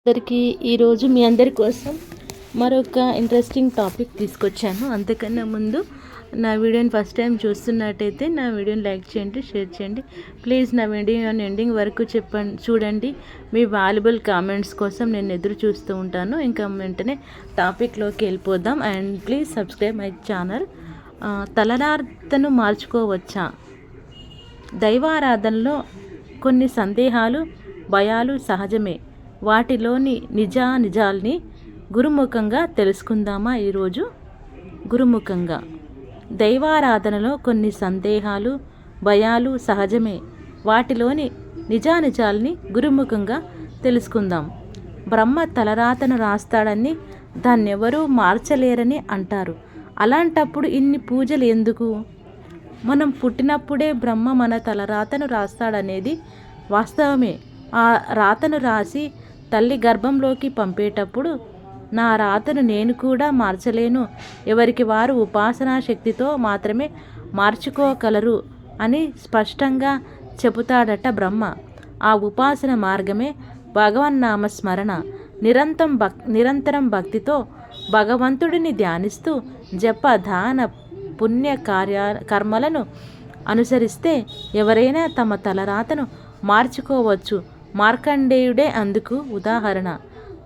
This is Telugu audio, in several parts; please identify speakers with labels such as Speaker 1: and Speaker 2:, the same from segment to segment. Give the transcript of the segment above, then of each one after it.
Speaker 1: అందరికీ ఈరోజు మీ అందరి కోసం మరొక ఇంట్రెస్టింగ్ టాపిక్ తీసుకొచ్చాను. అంతకన్నా ముందు నా వీడియోని ఫస్ట్ టైం చూస్తున్నట్టయితే నా వీడియోని లైక్ చేయండి, షేర్ చేయండి. ప్లీజ్ నా వీడియోని ఎండింగ్ వరకు చూడండి. మీ వాల్యుబుల్ కామెంట్స్ కోసం నేను ఎదురు చూస్తూ ఉంటాను. ఇంకా వెంటనే టాపిక్లోకి వెళ్ళిపోదాం. And please subscribe my channel. తలరాతను మార్చుకోవచ్చా? దైవారాధనలో కొన్ని సందేహాలు, భయాలు సహజమే. వాటిలోని నిజాల్ని గురుముఖంగా తెలుసుకుందామా ఈరోజు? గురుముఖంగా. దైవారాధనలో కొన్ని సందేహాలు, భయాలు సహజమే. వాటిలోని నిజాల్ని గురుముఖంగా తెలుసుకుందాం. బ్రహ్మ తలరాతను రాస్తాడని దాన్నెవరూ మార్చలేరని అంటారు. అలాంటప్పుడు ఇన్ని పూజలు ఎందుకు? మనం పుట్టినప్పుడే బ్రహ్మ మన తలరాతను రాస్తాడనేది వాస్తవమే. ఆ రాతను రాసి తల్లి గర్భంలోకి పంపేటప్పుడు నా రాతను నేను కూడా మార్చలేను, ఎవరికి వారు ఉపాసనా శక్తితో మాత్రమే మార్చుకోగలరు అని స్పష్టంగా చెబుతాడట బ్రహ్మ. ఆ ఉపాసన మార్గమే భగవన్నామ స్మరణ. నిరంతరం భక్తితో భగవంతుడిని ధ్యానిస్తూ జప దాన పుణ్య కర్మలను అనుసరిస్తే ఎవరైనా తమ తలరాతను మార్చుకోవచ్చు. మార్కండేయుడే అందుకు ఉదాహరణ.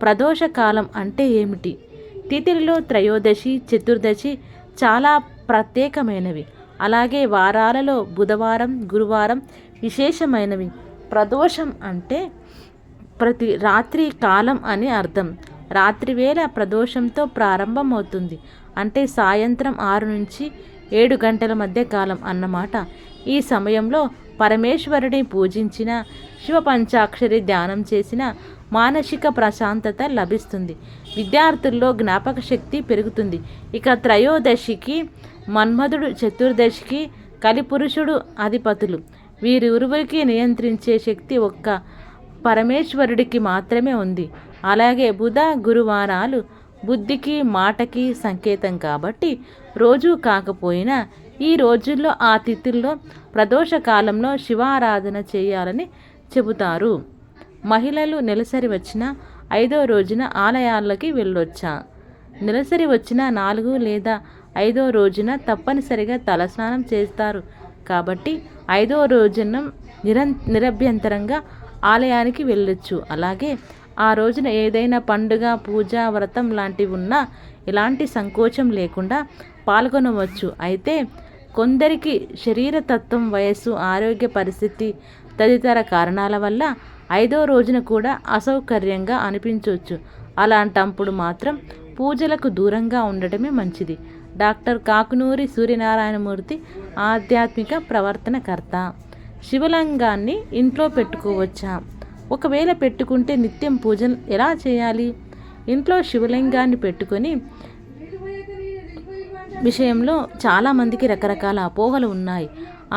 Speaker 1: ప్రదోష కాలం అంటే ఏమిటి? తిథిలో త్రయోదశి, చతుర్దశి చాలా ప్రత్యేకమైనవి. అలాగే వారాలలో బుధవారం, గురువారం విశేషమైనవి. ప్రదోషం అంటే ప్రతి రాత్రి కాలం అని అర్థం. రాత్రివేళ ప్రదోషంతో ప్రారంభమవుతుంది. అంటే సాయంత్రం 6 నుంచి 7 గంటల మధ్య కాలం అన్నమాట. ఈ సమయంలో పరమేశ్వరుడిని పూజించిన, శివ పంచాక్షరి ధ్యానం చేసిన మానసిక ప్రశాంతత లభిస్తుంది. విద్యార్థుల్లో జ్ఞాపక శక్తి పెరుగుతుంది. ఇక త్రయోదశికి మన్మధుడు, చతుర్దశికి కలిపురుషుడు అధిపతులు. వీరిరువురికి నియంత్రించే శక్తి ఒక్క పరమేశ్వరుడికి మాత్రమే ఉంది. అలాగే బుధ, గురువారాలు బుద్ధికి, మాటకి సంకేతం కాబట్టి రోజు కాకపోయినా ఈ రోజుల్లో ఆ తిథుల్లో ప్రదోష కాలంలో శివారాధన చేయాలని చెబుతారు. మహిళలు నెలసరి వచ్చిన 5వ రోజున ఆలయాల్లోకి వెళ్ళొచ్చా? నెలసరి వచ్చిన 4 లేదా 5వ రోజున తప్పనిసరిగా తలస్నానం చేస్తారు కాబట్టి 5వ రోజున నిరభ్యంతరంగా ఆలయానికి వెళ్ళొచ్చు. అలాగే ఆ రోజున ఏదైనా పండుగ, పూజ, వ్రతం లాంటివి ఉన్నా ఎలాంటి సంకోచం లేకుండా పాల్గొనవచ్చు. అయితే కొందరికి శరీరతత్వం, వయస్సు, ఆరోగ్య పరిస్థితి తదితర కారణాల వల్ల 5వ రోజున కూడా అసౌకర్యంగా అనిపించవచ్చు. అలాంటప్పుడు మాత్రం పూజలకు దూరంగా ఉండటమే మంచిది. డాక్టర్ కాకునూరి సూర్యనారాయణమూర్తి, ఆధ్యాత్మిక ప్రవర్తనకర్త. శివలింగాన్ని ఇంట్లో పెట్టుకోవచ్చా? ఒకవేళ పెట్టుకుంటే నిత్యం పూజలు ఎలా చేయాలి? ఇంట్లో శివలింగాన్ని పెట్టుకొని విషయంలో చాలామందికి రకరకాల అపోహలు ఉన్నాయి.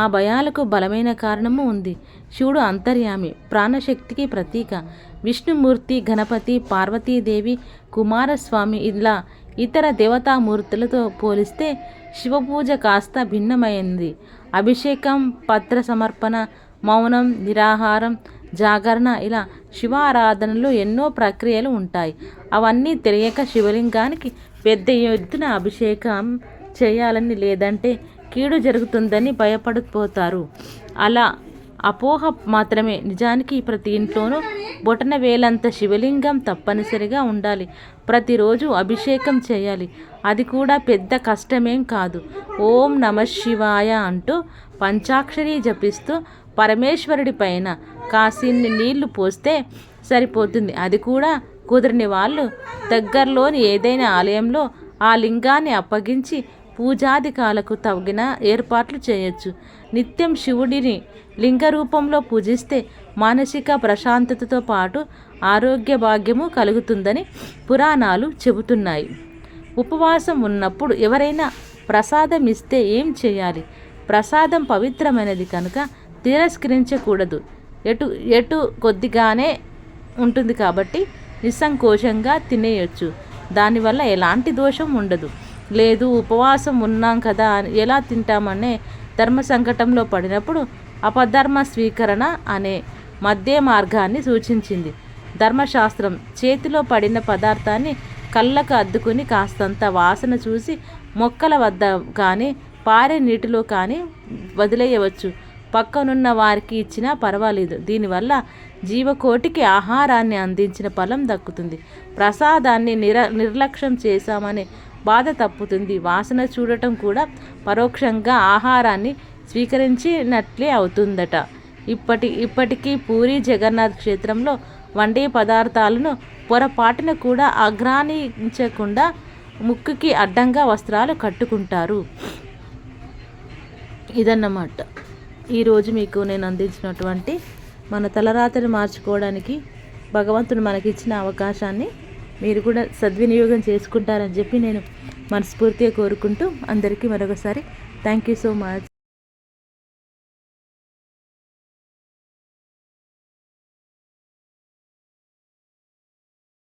Speaker 1: ఆ భయాలకు బలమైన కారణము ఉంది. శివుడు అంతర్యామి, ప్రాణశక్తికి ప్రతీక. విష్ణుమూర్తి, గణపతి, పార్వతీదేవి, కుమారస్వామి ఇలా ఇతర దేవతామూర్తులతో పోలిస్తే శివపూజ కాస్త భిన్నమైంది. అభిషేకం, పత్ర సమర్పణ, మౌనం, నిరాహారం, జాగరణ ఇలా శివారాధనలో ఎన్నో ప్రక్రియలు ఉంటాయి. అవన్నీ తెలియక శివలింగానికి పెద్ద ఎత్తున అభిషేకం చేయాలని, లేదంటే కీడు జరుగుతుందని భయపడిపోతారు. అలా అపోహ మాత్రమే. నిజానికి ప్రతి ఇంట్లోనూ బొటన వేలంత శివలింగం తప్పనిసరిగా ఉండాలి. ప్రతిరోజు అభిషేకం చేయాలి. అది కూడా పెద్ద కష్టమేం కాదు. ఓం నమఃశివాయ అంటూ పంచాక్షరి జపిస్తూ పరమేశ్వరుడి పైన కాసిన్ని నీళ్లు పోస్తే సరిపోతుంది. అది కూడా కుదరని వాళ్ళు దగ్గరలోని ఏదైనా ఆలయంలో ఆ లింగాన్ని అప్పగించి పూజాధికాలకు తగిన ఏర్పాట్లు చేయొచ్చు. నిత్యం శివుడిని లింగ రూపంలో పూజిస్తే మానసిక ప్రశాంతతతో పాటు ఆరోగ్య భాగ్యము కలుగుతుందని పురాణాలు చెబుతున్నాయి. ఉపవాసం ఉన్నప్పుడు ఎవరైనా ప్రసాదం ఇస్తే ఏం చేయాలి? ప్రసాదం పవిత్రమైనది కనుక తిరస్కరించకూడదు. ఎటు కొద్దిగానే ఉంటుంది కాబట్టి నిస్సంకోచంగా తినేయొచ్చు. దానివల్ల ఎలాంటి దోషం ఉండదు. లేదు ఉపవాసం ఉన్నాం కదా ఎలా తింటామనే ధర్మ సంకటంలో పడినప్పుడు అపధర్మ స్వీకరణ అనే మధ్య మార్గాన్ని సూచించింది. ధర్మశాస్త్రం చేతిలో పడిన పదార్థాన్ని కళ్ళకు అద్దుకుని కాస్తంత వాసన చూసి మొక్కల వద్ద కానీ పారే నీటిలో కానీ వదిలేయవచ్చు. పక్కనున్న వారికి ఇచ్చినా పర్వాలేదు. దీనివల్ల జీవకోటికి ఆహారాన్ని అందించిన ఫలం దక్కుతుంది. ప్రసాదాన్ని నిర్లక్ష్యం చేశామనే బాధ తప్పుతుంది. వాసన చూడటం కూడా పరోక్షంగా ఆహారాన్ని స్వీకరించినట్లే అవుతుందట. ఇప్పటికీ పూరి జగన్నాథ్ క్షేత్రంలో వండే పదార్థాలను పొరపాటున కూడా ఆఘ్రానించకుండా ముక్కుకి అడ్డంగా వస్త్రాలు కట్టుకుంటారు. ఇదన్నమాట ఈరోజు మీకు నేను అందించినటువంటి మన తలరాతను మార్చుకోవడానికి భగవంతుడు మనకిచ్చిన అవకాశాన్ని మీరు కూడా సద్వినియోగం చేసుకుంటారని చెప్పి నేను మనస్ఫూర్తిగా కోరుకుంటూ అందరికీ మరొకసారి థ్యాంక్ యూ సో మచ్.